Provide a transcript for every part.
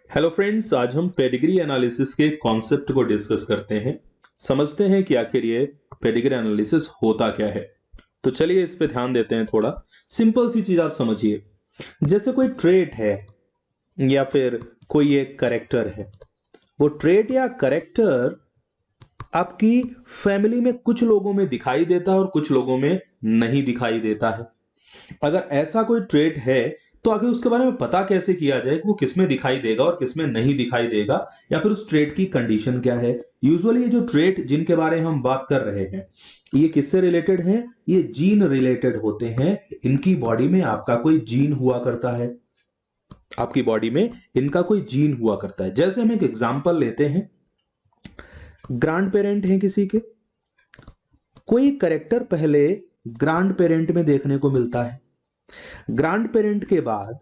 Hello friends, आज हम pedigree analysis के कॉन्सेप्ट को डिस्कस करते हैं। समझते हैं कि आखिर ये पेडिग्री एनालिसिस होता क्या है। तो चलिए इस पे ध्यान देते हैं। थोड़ा सिंपल सी चीज आप समझिए। जैसे कोई ट्रेट है या फिर कोई एक करेक्टर है, वो ट्रेट या करेक्टर आपकी फैमिली में कुछ लोगों में दिखाई देता है और कुछ लोगों में नहीं दिखाई देता है। अगर ऐसा कोई ट्रेट है तो आगे उसके बारे में पता कैसे किया जाए कि वो किसमें दिखाई देगा और किसमें नहीं दिखाई देगा, या फिर उस ट्रेट की कंडीशन क्या है। यूजुअली ये जो ट्रेट जिनके बारे में हम बात कर रहे हैं, ये किससे रिलेटेड हैं? ये जीन रिलेटेड होते हैं। इनकी बॉडी में आपका कोई जीन हुआ करता है, आपकी बॉडी में इनका कोई जीन हुआ करता है। जैसे हम एक एग्जांपल लेते हैं, ग्रांड पेरेंट हैं किसी के, कोई करेक्टर पहले ग्रांड पेरेंट में देखने को मिलता है, ग्रांड पेरेंट के बाद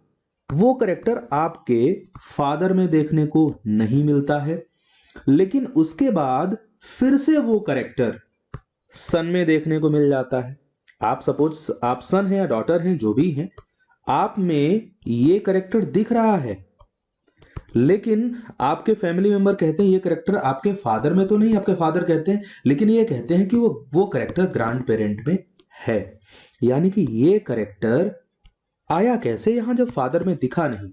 वो करेक्टर आपके फादर में देखने को नहीं मिलता है, लेकिन उसके बाद फिर से वो करेक्टर सन में देखने को मिल जाता है। आप सपोज आप सन है या डॉटर हैं, जो भी हैं, आप में ये करेक्टर दिख रहा है, लेकिन आपके फैमिली मेंबर कहते हैं ये करेक्टर आपके फादर में तो नहीं। आपके फादर कहते हैं, लेकिन ये कहते हैं कि वो करेक्टर ग्रांड पेरेंट में है। यानी कि ये करेक्टर आया कैसे यहां जब फादर में दिखा नहीं।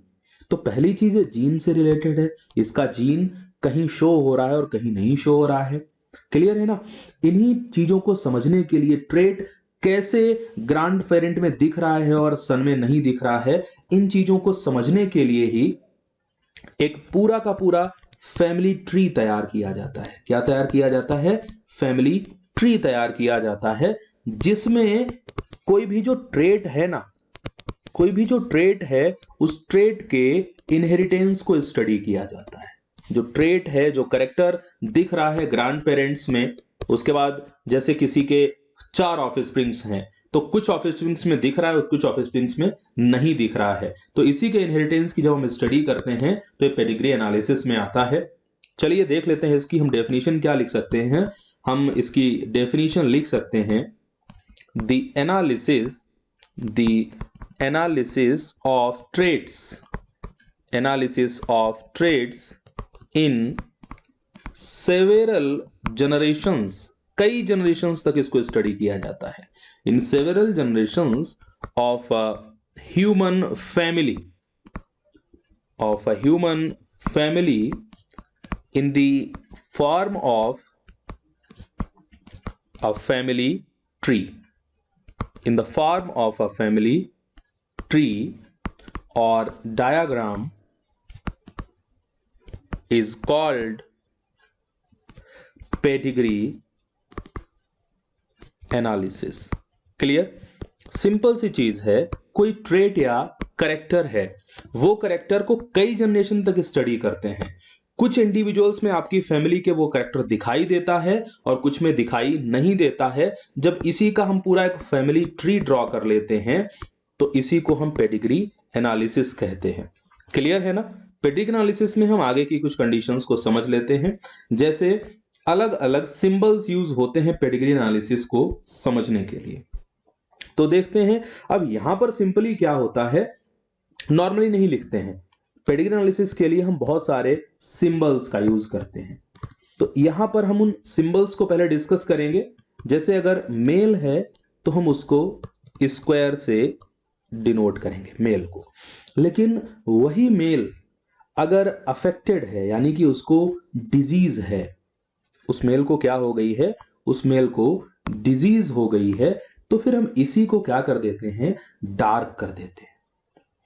तो पहली चीज है, जीन से रिलेटेड है। इसका जीन कहीं शो हो रहा है और कहीं नहीं शो हो रहा है। क्लियर है ना? इन्हीं चीजों को समझने के लिए, ट्रेट कैसे ग्रांड पेरेंट में दिख रहा है और सन में नहीं दिख रहा है, इन चीजों को समझने के लिए ही एक पूरा का पूरा फैमिली ट्री तैयार किया जाता है। क्या तैयार किया जाता है? फैमिली ट्री तैयार किया जाता है, जिसमें कोई भी जो ट्रेट है ना, कोई भी जो ट्रेट है, उस ट्रेट के इनहेरिटेंस को स्टडी किया जाता है। जो ट्रेट है, जो करेक्टर दिख रहा है ग्रैंड पेरेंट्स में, उसके बाद जैसे किसी के 4 ऑफस्प्रिंग्स हैं, तो कुछ ऑफस्प्रिंग्स में दिख रहा है और कुछ ऑफस्प्रिंग्स में नहीं दिख रहा है। तो इसी के इनहेरिटेंस की जब हम स्टडी करते हैं तो ये पेडिग्री एनालिसिस में आता है। चलिए देख लेते हैं इसकी हम डेफिनेशन क्या लिख सकते हैं। हम इसकी डेफिनेशन लिख सकते हैं, the analysis of traits in several generations, कई जनरेशंस तक इसको स्टडी किया जाता है। In several generations of human family in the form of a family tree, in the form of a family tree or diagram is called pedigree analysis. Clear? Simple सी चीज है, कोई ट्रेट या करेक्टर है, वो करेक्टर को कई generation तक स्टडी करते हैं। कुछ इंडिविजुअल्स में आपकी फैमिली के वो करेक्टर दिखाई देता है और कुछ में दिखाई नहीं देता है। जब इसी का हम पूरा एक फैमिली ट्री ड्रॉ कर लेते हैं तो इसी को हम पेडिग्री एनालिसिस कहते हैं। क्लियर है ना? पेडिग्री एनालिसिस में हम आगे की कुछ कंडीशंस को समझ लेते हैं। जैसे अलग अलग सिंबल्स यूज होते हैं पेडिग्री एनालिसिस को समझने के लिए, तो देखते हैं। अब यहां पर सिंपली क्या होता है, नॉर्मली नहीं लिखते हैं। पेडिग्री एनालिसिस के लिए हम बहुत सारे सिंबल्स का यूज करते हैं। तो यहां पर हम उन सिंबल्स को पहले डिस्कस करेंगे। जैसे अगर मेल है तो हम उसको स्क्वायर से डिनोट करेंगे, मेल को। लेकिन वही मेल अगर अफेक्टेड है, यानी कि उसको डिजीज है, उस मेल को क्या हो गई है, उस मेल को डिजीज हो गई है, तो फिर हम इसी को क्या कर देते हैं, डार्क कर देते हैं।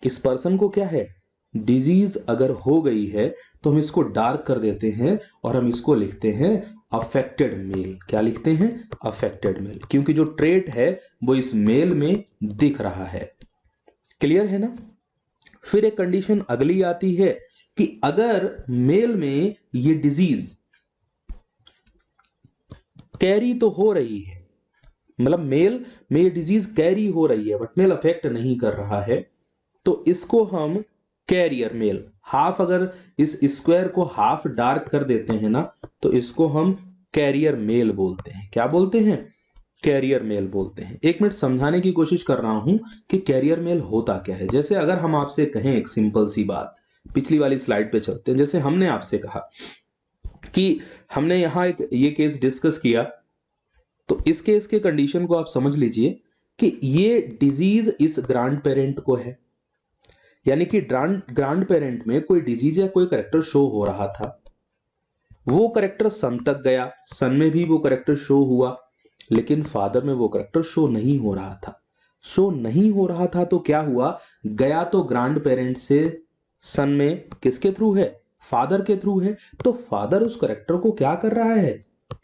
इस पर्सन को क्या है, डिजीज अगर हो गई है तो हम इसको डार्क कर देते हैं और हम इसको लिखते हैं अफेक्टेड मेल। क्या लिखते हैं? अफेक्टेड मेल, क्योंकि जो ट्रेट है वो इस मेल में दिख रहा है। क्लियर है ना? फिर एक कंडीशन अगली आती है कि अगर मेल में ये डिजीज कैरी तो हो रही है, मतलब मेल में ये डिजीज कैरी हो रही है बट मेल अफेक्ट नहीं कर रहा है, तो इसको हम कैरियर मेल, हाफ अगर इस स्क्वायर को हाफ डार्क कर देते हैं ना, तो इसको हम कैरियर मेल बोलते हैं। क्या बोलते हैं? कैरियर मेल बोलते हैं। एक मिनट समझाने की कोशिश कर रहा हूं कि कैरियर मेल होता क्या है। जैसे अगर हम आपसे कहें एक सिंपल सी बात, पिछली वाली स्लाइड पे चलते हैं। जैसे हमने आपसे कहा कि हमने यहां एक ये केस डिस्कस किया, तो इस केस के कंडीशन को आप समझ लीजिए कि ये डिजीज इस ग्रांड पेरेंट को है, यानी कि ग्रांड पेरेंट में कोई डिजीज या कोई करेक्टर शो हो रहा था, वो करेक्टर सन तक गया, सन में भी वो करेक्टर शो हुआ, लेकिन फादर में वो करेक्टर शो नहीं हो रहा था। शो नहीं हो रहा था तो क्या हुआ, गया तो ग्रांड पेरेंट से सन में किसके थ्रू है, फादर के थ्रू है। तो फादर उस करेक्टर को क्या कर रहा है,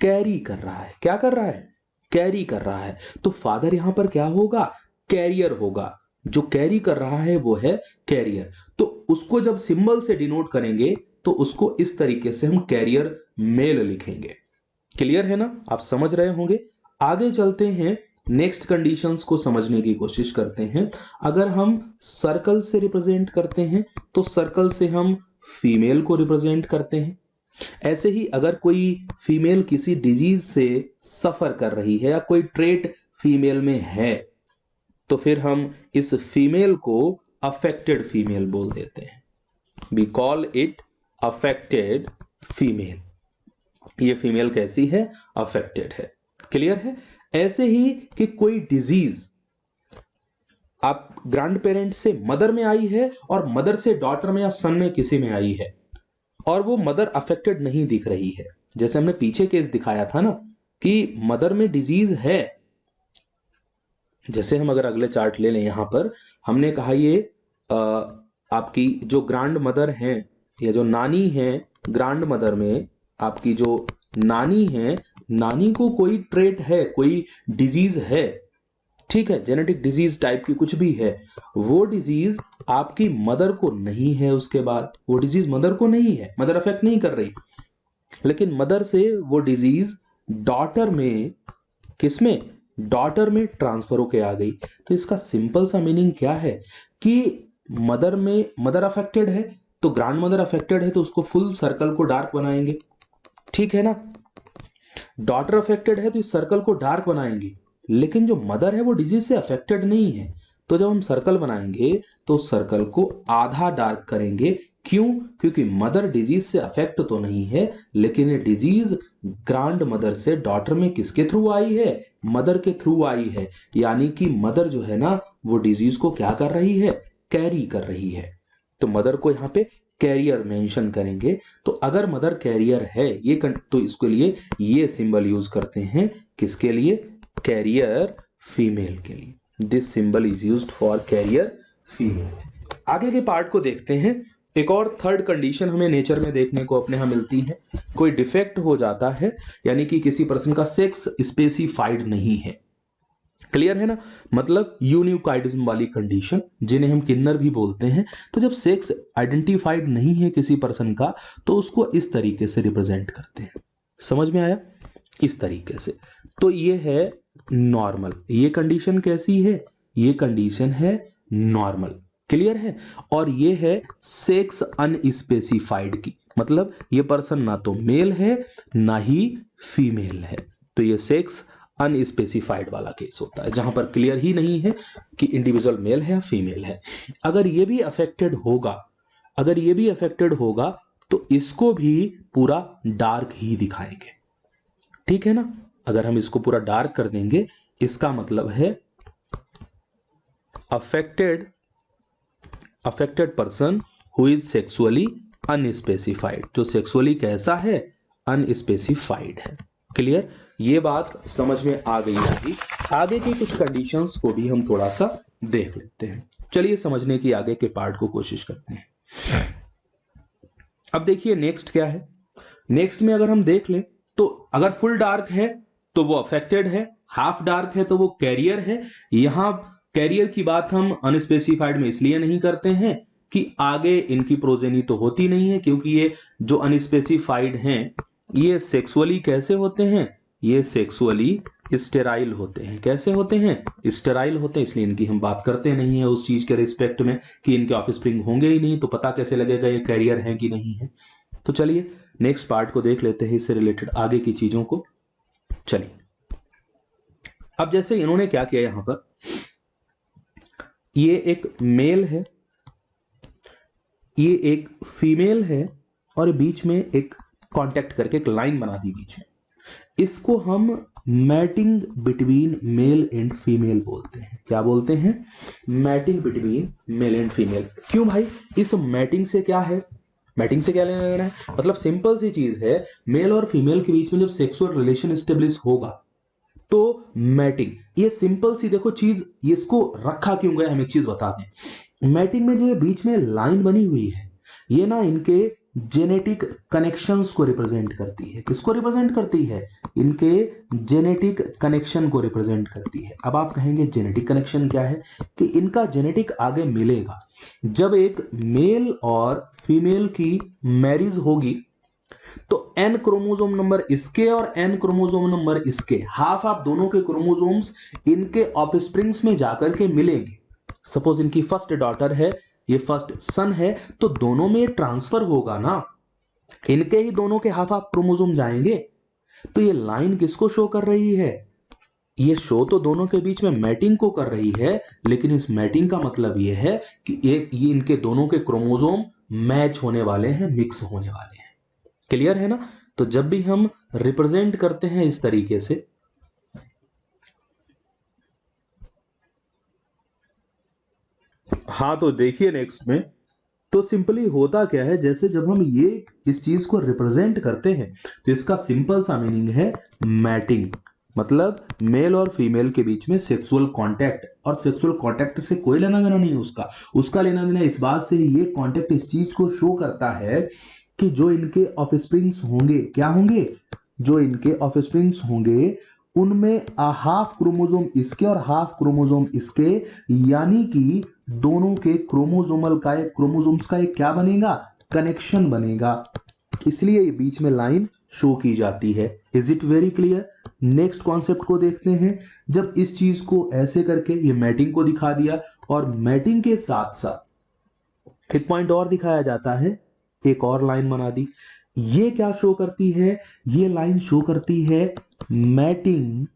कैरी कर रहा है। क्या कर रहा है, कैरी कर रहा है। तो फादर यहां पर क्या होगा, कैरियर होगा। जो कैरी कर रहा है वो है कैरियर। तो उसको जब सिंबल से डिनोट करेंगे तो उसको इस तरीके से हम कैरियर मेल लिखेंगे। क्लियर है ना, आप समझ रहे होंगे। आगे चलते हैं, नेक्स्ट कंडीशंस को समझने की कोशिश करते हैं। अगर हम सर्कल से रिप्रेजेंट करते हैं तो सर्कल से हम फीमेल को रिप्रेजेंट करते हैं। ऐसे ही अगर कोई फीमेल किसी डिजीज से सफर कर रही है या कोई ट्रेट फीमेल में है तो फिर हम इस फीमेल को अफेक्टेड फीमेल बोल देते हैं। We call it affected female. ये फीमेल कैसी है, अफेक्टेड है। क्लियर है। ऐसे ही कि कोई डिजीज आप ग्रैंड पेरेंट से मदर में आई है और मदर से डॉटर में या सन में किसी में आई है और वो मदर अफेक्टेड नहीं दिख रही है, जैसे हमने पीछे केस दिखाया था ना कि मदर में डिजीज है। जैसे हम अगर अगले चार्ट ले लें, यहां पर हमने कहा ये आपकी जो ग्रैंड मदर है या जो नानी है, ग्रैंड मदर में आपकी जो नानी है, नानी को कोई ट्रेट है, कोई डिजीज है, ठीक है, जेनेटिक डिजीज टाइप की कुछ भी है, वो डिजीज आपकी मदर को नहीं है। उसके बाद वो डिजीज मदर को नहीं है, मदर अफेक्ट नहीं कर रही, लेकिन मदर से वो डिजीज डॉटर में, किसमें, डॉटर में ट्रांसफर होके आ गई। तो इसका सिंपल सा मीनिंग क्या है कि मदर में, मदर अफेक्टेड है तो ग्रैंड मदर अफेक्टेड है तो उसको फुल सर्कल को डार्क बनाएंगे, ठीक है ना। डॉटर अफेक्टेड है तो इस सर्कल को डार्क बनाएंगे, लेकिन जो मदर है वो डिजीज से अफेक्टेड नहीं है, तो जब हम सर्कल बनाएंगे तो सर्कल को आधा डार्क करेंगे। क्यों, क्योंकि मदर डिजीज से अफेक्ट तो नहीं है, लेकिन ये डिजीज ग्रांड मदर से डॉटर में किसके थ्रू आई है, मदर के थ्रू आई है। यानी कि मदर जो है ना वो डिजीज को क्या कर रही है, कैरी कर रही है। तो मदर को यहां पे कैरियर मेंशन करेंगे। तो अगर मदर कैरियर है ये तो इसके लिए ये सिंबल यूज करते हैं, किसके लिए, कैरियर फीमेल के लिए। This symbol is used for carrier female. आगे के पार्ट को देखते हैं। एक और थर्ड कंडीशन हमें नेचर में देखने को अपने यहां मिलती है। कोई डिफेक्ट हो जाता है, यानी कि किसी पर्सन का सेक्स स्पेसिफाइड नहीं है। क्लियर है ना, मतलब यूनिकाइडिज्म वाली कंडीशन, जिन्हें हम किन्नर भी बोलते हैं। तो जब सेक्स आइडेंटिफाइड नहीं है किसी पर्सन का तो उसको इस तरीके से रिप्रेजेंट करते हैं। समझ में आया, इस तरीके से। तो ये है नॉर्मल। ये कंडीशन कैसी है, ये कंडीशन है नॉर्मल। क्लियर है। और ये है सेक्स अनस्पेसिफाइड की, मतलब ये पर्सन ना तो मेल है ना ही फीमेल है। तो ये सेक्स अनस्पेसिफाइड वाला केस होता है, जहां पर क्लियर ही नहीं है कि इंडिविजुअल मेल है या फीमेल है। अगर ये भी अफेक्टेड होगा, अगर ये भी अफेक्टेड होगा तो इसको भी पूरा डार्क ही दिखाएंगे, ठीक है ना। अगर हम इसको पूरा डार्क कर देंगे, इसका मतलब है affected person who is sexually unspecified. जो सेक्सुअली कैसा है, अनस्पेसिफाइड है। क्लियर, ये बात समझ में आ गई होगी। आगे की कुछ कंडीशंस को भी हम थोड़ा सा देख लेते हैं। चलिए समझने की आगे के पार्ट को कोशिश करते हैं। अब देखिए नेक्स्ट क्या है। नेक्स्ट में अगर हम देख लें तो अगर फुल डार्क है तो वो अफेक्टेड है, हाफ डार्क है तो वो कैरियर है। यहां कैरियर की बात हम अनस्पेसिफाइड में इसलिए नहीं करते हैं कि आगे इनकी प्रोजेनी तो होती नहीं है, क्योंकि ये जो अनस्पेसिफाइड हैं ये सेक्सुअली कैसे होते हैं, ये सेक्सुअली स्टेराइल होते हैं। कैसे होते हैं, स्टेराइल होते हैं। इसलिए इनकी हम बात करते नहीं है उस चीज के रिस्पेक्ट में कि इनके ऑफस्प्रिंग होंगे ही नहीं, तो पता कैसे लगेगा ये कैरियर है कि नहीं है। तो चलिए नेक्स्ट पार्ट को देख लेते हैं, इससे रिलेटेड आगे की चीजों को। चलिए अब जैसे इन्होंने क्या किया, यहां पर ये एक मेल है, ये एक फीमेल है और बीच में एक कांटेक्ट करके एक लाइन बना दी बीच में, इसको हम mating between male and female बोलते हैं। क्या बोलते हैं? Mating between male and female. क्यों भाई? इस मैटिंग से क्या है, मैटिंग से क्या लेना देना है? मतलब सिंपल सी चीज है, मेल और फीमेल के बीच में जब सेक्सुअल रिलेशन एस्टेब्लिश होगा तो मैटिंग, ये सिंपल सी देखो चीज, इसको रखा क्यों गया हम एक चीज बता दें। मैटिंग में जो ये बीच में लाइन बनी हुई है, ये ना इनके जेनेटिक कनेक्शंस को रिप्रेजेंट करती है। किसको रिप्रेजेंट करती है? इनके जेनेटिक कनेक्शन को रिप्रेजेंट करती है। अब आप कहेंगे जेनेटिक कनेक्शन क्या है? कि इनका जेनेटिक आगे मिलेगा। जब एक मेल और फीमेल की मैरिज होगी तो एन क्रोमोसोम नंबर इसके और एन क्रोमोसोम नंबर इसके, हाफ ऑफ दोनों के क्रोमोसोम्स इनके ऑफस्प्रिंग्स में जाकर के मिलेंगे। सपोज इनकी फर्स्ट डॉटर है, ये फर्स्ट सन है, तो दोनों में ट्रांसफर होगा ना, इनके ही दोनों के हाफ ऑफ क्रोमोसोम जाएंगे। तो ये लाइन किसको शो कर रही है? ये शो तो दोनों के बीच में मैटिंग को कर रही है, लेकिन इस मैटिंग का मतलब ये है कि ये इनके दोनों के क्रोमोसोम मैच होने वाले हैं, मिक्स होने वाले हैं। क्लियर है ना? तो जब भी हम रिप्रेजेंट करते हैं इस तरीके से, हाँ तो देखिए नेक्स्ट में, तो सिंपली होता क्या है, जैसे जब हम ये इस चीज को रिप्रेजेंट करते हैं तो इसका सिंपल सा मीनिंग है मैटिंग। मतलब मेल और फीमेल के बीच में सेक्सुअल कांटेक्ट, और सेक्सुअल कांटेक्ट से कोई लेना देना नहीं है उसका लेना देना इस बात से, ये कांटेक्ट इस चीज को शो करता है कि जो इनके ऑफस्प्रिंग्स होंगे, क्या होंगे? जो इनके ऑफस्प्रिंग्स होंगे उनमें हाफ क्रोमोसोम इसके और हाफ क्रोमोसोम इसके, यानी कि दोनों के क्रोमोसोम्स का एक क्या बनेगा? कनेक्शन बनेगा। इसलिए ये बीच में लाइन शो की जाती है। Is it very clear? Next concept को देखते हैं। जब इस चीज को ऐसे करके ये मैटिंग को दिखा दिया, और मैटिंग के साथ साथ एक पॉइंट और दिखाया जाता है, एक और लाइन बना दी। ये क्या शो करती है? ये लाइन शो करती है मैटिंग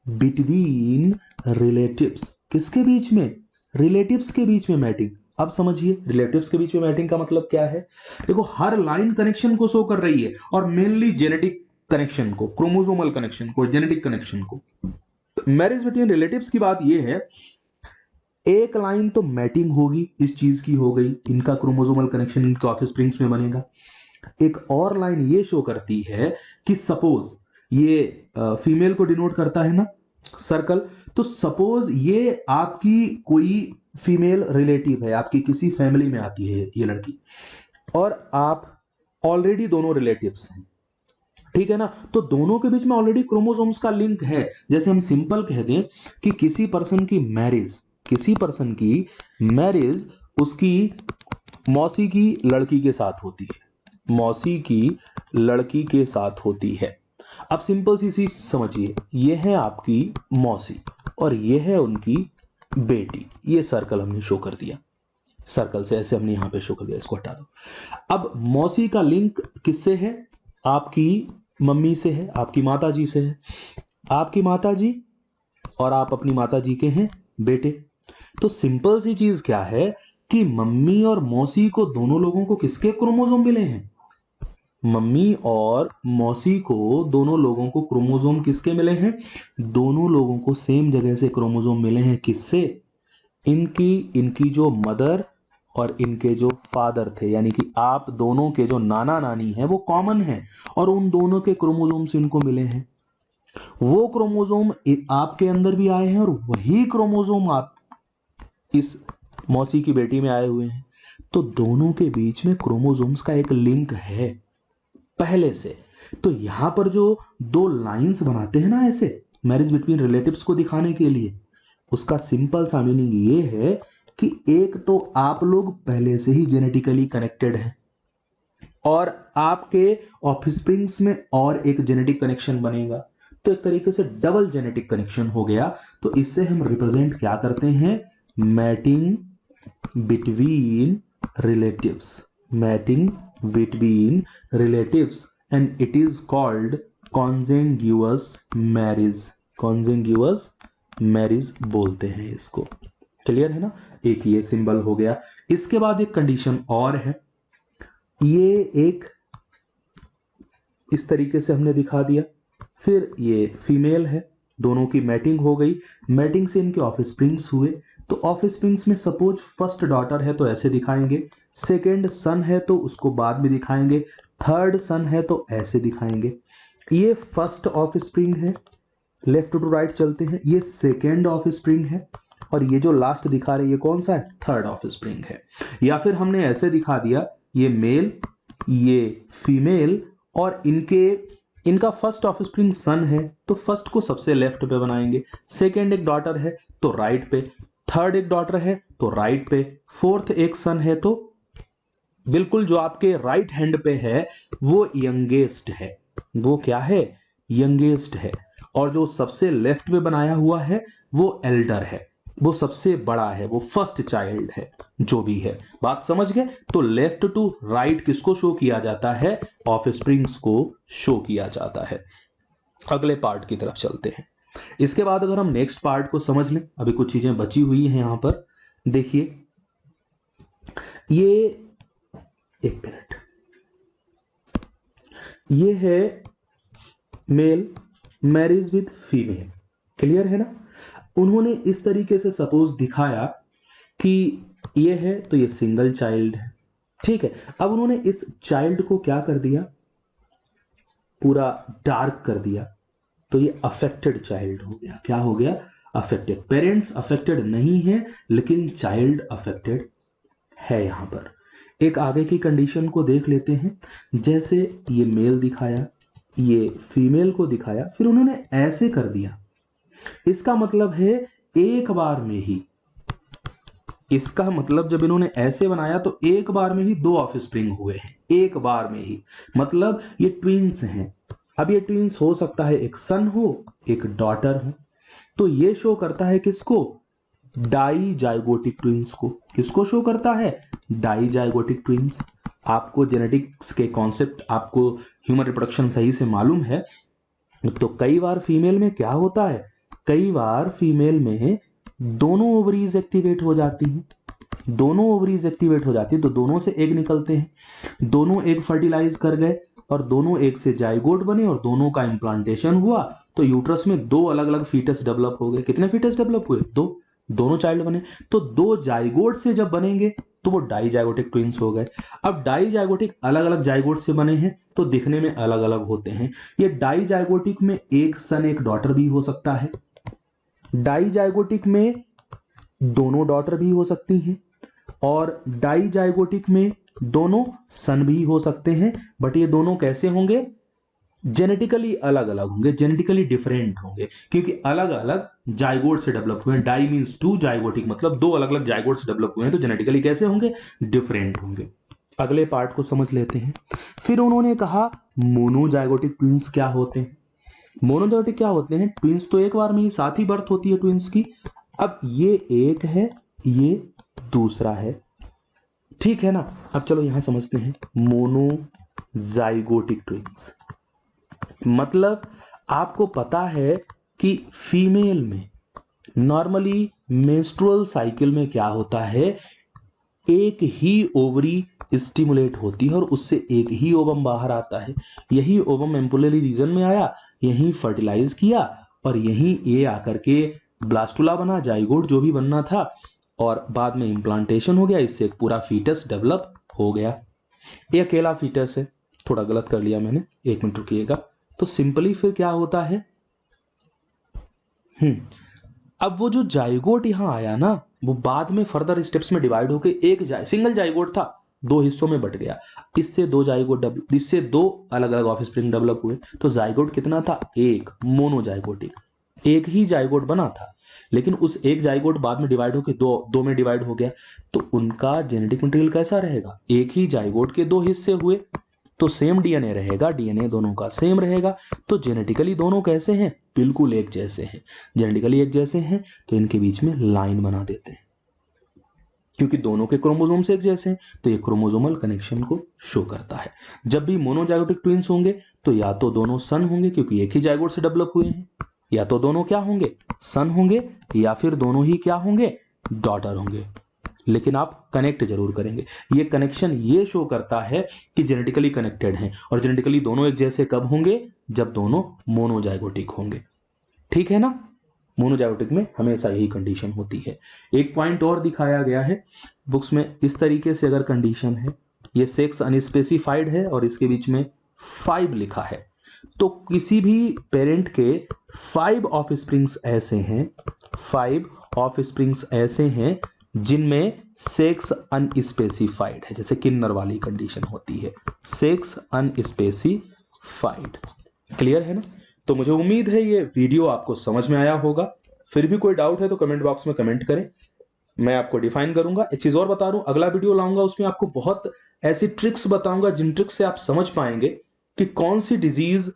बिटवीन रिलेटिव्स। किसके बीच में? रिलेटिव्स के बीच में मैटिंग। अब समझिए रिलेटिव्स के बीच में मैटिंग का मतलब क्या है। देखो हर लाइन कनेक्शन को शो कर रही है, और मेनली जेनेटिक कनेक्शन को, क्रोमोसोमल कनेक्शन को, जेनेटिक कनेक्शन को। मैरिज बिटवीन रिलेटिव्स की बात यह है, एक लाइन तो मैटिंग होगी, इस चीज की हो गई, इनका क्रोमोसोमल कनेक्शन इनके ऑफस्प्रिंग्स में बनेगा। एक और लाइन ये शो करती है कि सपोज ये फीमेल को डिनोट करता है ना सर्कल, तो सपोज ये आपकी कोई फीमेल रिलेटिव है, आपकी किसी फैमिली में आती है ये लड़की, और आप ऑलरेडी दोनों रिलेटिव्स हैं, ठीक है ना? तो दोनों के बीच में ऑलरेडी क्रोमोसोम्स का लिंक है। जैसे हम सिंपल कह दें कि किसी पर्सन की मैरिज उसकी मौसी की लड़की के साथ होती है, मौसी की लड़की के साथ होती है। अब सिंपल सी चीज समझिए, ये है आपकी मौसी और ये है उनकी बेटी। ये सर्कल हमने शो कर दिया, सर्कल से ऐसे हमने यहां पे शो कर दिया, इसको हटा दो। अब मौसी का लिंक किससे है? आपकी मम्मी से है, आपकी माता जी से है। आपकी माता जी और आप अपनी माता जी के हैं बेटे। तो सिंपल सी चीज क्या है कि मम्मी और मौसी को, दोनों लोगों को किसके क्रोमोसोम मिले हैं? मम्मी और मौसी को, दोनों लोगों को क्रोमोसोम किसके मिले हैं? दोनों लोगों को सेम जगह से क्रोमोसोम मिले हैं। किससे? इनकी जो मदर और इनके जो फादर थे, यानी कि आप दोनों के जो नाना नानी हैं वो कॉमन है, और उन दोनों के क्रोमोसोम से इनको मिले हैं। वो क्रोमोसोम आपके अंदर भी आए हैं, और वही क्रोमोसोम आप इस मौसी की बेटी में आए हुए हैं। तो दोनों के बीच में क्रोमोसोम्स का एक लिंक है पहले से। तो यहां पर जो दो लाइंस बनाते हैं ना ऐसे मैरिज बिटवीन रिलेटिव्स को दिखाने के लिए, उसका सिंपल सा मीनिंग ये है कि एक तो आप लोग पहले से ही जेनेटिकली कनेक्टेड हैं, और आपके ऑफस्प्रिंग्स में और एक जेनेटिक कनेक्शन बनेगा, तो एक तरीके से डबल जेनेटिक कनेक्शन हो गया। तो इससे हम रिप्रेजेंट क्या करते हैं? Mating between relatives, mating between relatives, and it is called consanguineous marriage. Consanguineous marriage बोलते हैं इसको। क्लियर है ना? एक ये सिंबल हो गया। इसके बाद एक कंडीशन और है, ये एक इस तरीके से हमने दिखा दिया। फिर ये फीमेल है, दोनों की मैटिंग हो गई, मैटिंग से इनके ऑफस्प्रिंग्स हुए। तो ऑफस्प्रिंग्स में सपोज फर्स्ट डॉटर है तो ऐसे दिखाएंगे, सेकेंड सन है तो उसको बाद में दिखाएंगे, थर्ड सन है तो ऐसे दिखाएंगे। ये फर्स्ट ऑफस्प्रिंग है, लेफ्ट टू राइट चलते हैं, ये सेकेंड ऑफस्प्रिंग है, और ये जो लास्ट दिखा रहे हैं ये कौन सा है, थर्ड ऑफस्प्रिंग है। या फिर हमने ऐसे दिखा दिया, ये मेल, ये फीमेल, और इनका फर्स्ट ऑफस्प्रिंग सन है तो फर्स्ट को सबसे लेफ्ट पे बनाएंगे, सेकेंड एक डॉटर है तो राइट पे, थर्ड एक डॉटर है तो राइट पे, फोर्थ एक सन है तो बिल्कुल जो आपके राइट हैंड पे है वो यंगेस्ट है, वो क्या है, यंगेस्ट है। और जो सबसे लेफ्ट में बनाया हुआ है वो एल्डर है, वो सबसे बड़ा है, वो फर्स्ट चाइल्ड है। जो भी है, बात समझ गए। तो लेफ्ट टू राइट किसको शो किया जाता है, ऑफस्प्रिंग्स को शो किया जाता है। अगले पार्ट की तरफ चलते हैं। इसके बाद अगर हम नेक्स्ट पार्ट को समझ लें, अभी कुछ चीजें बची हुई हैं यहां पर, देखिए ये एक मिनट, ये है male marriage with female, clear है ना। उन्होंने इस तरीके से सपोज दिखाया कि ये है तो ये सिंगल चाइल्ड है, ठीक है। अब उन्होंने इस चाइल्ड को क्या कर दिया, पूरा डार्क कर दिया, तो ये अफेक्टेड चाइल्ड हो गया। क्या हो गया, अफेक्टेड। पेरेंट्स अफेक्टेड नहीं है लेकिन चाइल्ड अफेक्टेड है। यहां पर एक आगे की कंडीशन को देख लेते हैं, जैसे ये मेल दिखाया, ये फीमेल को दिखाया, फिर उन्होंने ऐसे कर दिया। इसका मतलब है एक बार में ही, इसका मतलब जब इन्होंने ऐसे बनाया तो एक बार में ही दो ऑफस्प्रिंग हुए हैं, एक बार में ही, मतलब ये ट्विंस हैं। अब ये ट्विंस हो सकता है एक सन हो एक डॉटर हो, तो ये शो करता है किसको, डाईजाइगोटिक ट्विंस को। किसको शो करता है, डाईजाइगोटिक ट्विंस। आपको जेनेटिक्स के कॉन्सेप्ट, आपको ह्यूमन रिप्रोडक्शन सही से मालूम है, तो कई बार फीमेल में क्या होता है, कई बार फीमेल में दोनों ओवरीज एक्टिवेट हो जाती हैं, दोनों ओवरीज एक्टिवेट हो जाती है तो दोनों से एग निकलते हैं, दोनों एग फर्टिलाइज कर गए और दोनों एग से जाइगोट बने और दोनों का इम्प्लांटेशन हुआ, तो यूट्रस में दो अलग अलग फीटस डेवलप हो गए। कितने फीटस डेवलप हुए, दो, दोनों चाइल्ड बने। तो दो जाइगोट से जब बनेंगे तो वो डाईजाइगोटिक ट्विंस हो गए। अब डाईजाइगोटिक अलग अलग जाइगोट से बने हैं तो दिखने में अलग अलग होते हैं। ये डाईजाइगोटिक में एक सन एक डॉटर भी हो सकता है, डाईजाइगोटिक में दोनों डॉटर भी हो सकती हैं, और डाईजाइगोटिक में दोनों सन भी हो सकते हैं। बट ये दोनों कैसे होंगे, जेनेटिकली अलग अलग होंगे, जेनेटिकली डिफरेंट होंगे, क्योंकि अलग अलग जाइगोट से डेवलप हुए हैं। डाई मींस टू, जाइगोटिक मतलब दो अलग अलग जाइगोट से डेवलप हुए हैं, तो जेनेटिकली कैसे होंगे, डिफरेंट होंगे। अगले पार्ट को समझ लेते हैं। फिर उन्होंने कहा मोनोजाइगोटिक ट्विंस क्या होते हैं। मोनोजाइगोटिक क्या होते हैं, ट्विंस तो एक बार में ही साथ ही बर्थ होती है ट्विंस की। अब ये एक है, ये दूसरा है, ठीक है ना। अब चलो यहां समझते हैं मोनोजाइगोटिक ट्विंस मतलब, आपको पता है कि फीमेल में नॉर्मली मेंस्ट्रुअल साइकिल में क्या होता है, एक ही ओवरी स्टिमुलेट होती है और उससे एक ही ओवम बाहर आता है। यही ओवम एम्पुलरी रीजन में आया, यही फर्टिलाइज किया और यही ये आकर के ब्लास्टुला बना, जाइगोट जो भी बनना था, और बाद में इम्प्लांटेशन हो गया, इससे एक पूरा फीटस डेवलप हो गया। ये अकेला फीटस है, थोड़ा गलत कर लिया मैंने, एक मिनट रुकिएगा। तो सिंपली फिर क्या होता है, अब वो जो जाइगोट यहां आया ना, वो बाद में फर्दर स्टेप्स में डिवाइड होकर एक सिंगल जाइगोट था, दो हिस्सों में बट गया। इससे दो जाइगोट डेवलप, इससे दो अलग अलग ऑफस्प्रिंग डेवलप हुए। तो जाइगोट कितना था, एक, मोनोजाइगोटिक, एक ही जाइगोट बना था, लेकिन उस एक जाइगोट बाद में डिवाइड होकर दो में डिवाइड हो गया। तो उनका जेनेटिक मटेरियल कैसा रहेगा, एक ही जाइगोट के दो हिस्से हुए तो सेम डीएनए रहेगा, डीएनए दोनों का सेम रहेगा। तो जेनेटिकली दोनों कैसे हैं, बिल्कुल एक जैसे हैं। जेनेटिकली एक जैसे हैं तो इनके बीच में लाइन बना देते हैं, क्योंकि दोनों के क्रोमोसोम्स एक जैसे हैं, तो ये क्रोमोसोमल कनेक्शन को शो करता है। जब भी मोनोजाइगोटिक ट्विंस होंगे तो या तो दोनों सन होंगे क्योंकि एक ही जाइगोट से डेवलप हुए हैं, या तो दोनों क्या होंगे, सन होंगे, या फिर दोनों ही क्या होंगे, डॉटर होंगे। लेकिन आप कनेक्ट जरूर करेंगे। ये कनेक्शन ये शो करता है कि जेनेटिकली कनेक्टेड हैं, और जेनेटिकली दोनों एक जैसे कब होंगे, जब दोनों मोनोजाइगोटिक होंगे। ठीक है ना, मोनोजाइगोटिक में हमेशा यही कंडीशन होती है। एक पॉइंट और दिखाया गया है बुक्स में, इस तरीके से अगर कंडीशन है, ये सेक्स अनस्पेसिफाइड है और इसके बीच में 5 लिखा है, तो किसी भी पेरेंट के 5 ऑफस्प्रिंग्स ऐसे हैं, 5 ऑफस्प्रिंग्स ऐसे हैं जिनमें सेक्स अनस्पेसिफाइड है, जैसे किन्नर वाली कंडीशन होती है, सेक्स अनस्पेसिफाइड। क्लियर है ना? तो मुझे उम्मीद है ये वीडियो आपको समझ में आया होगा। फिर भी कोई डाउट है तो कमेंट बॉक्स में कमेंट करें, मैं आपको डिफाइन करूंगा। एक चीज और बता दूं, अगला वीडियो लाऊंगा उसमें आपको बहुत ऐसी ट्रिक्स बताऊंगा जिन ट्रिक्स से आप समझ पाएंगे कि कौन सी डिजीज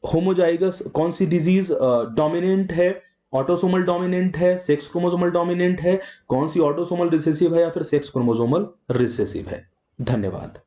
होमोजाइगस, कौन सी डिजीज डोमिनेंट है, ऑटोसोमल डोमिनेंट है, सेक्स क्रोमोसोमल डोमिनेंट है, कौन सी ऑटोसोमल रिसेसिव है या फिर सेक्स क्रोमोसोमल रिसेसिव है। धन्यवाद।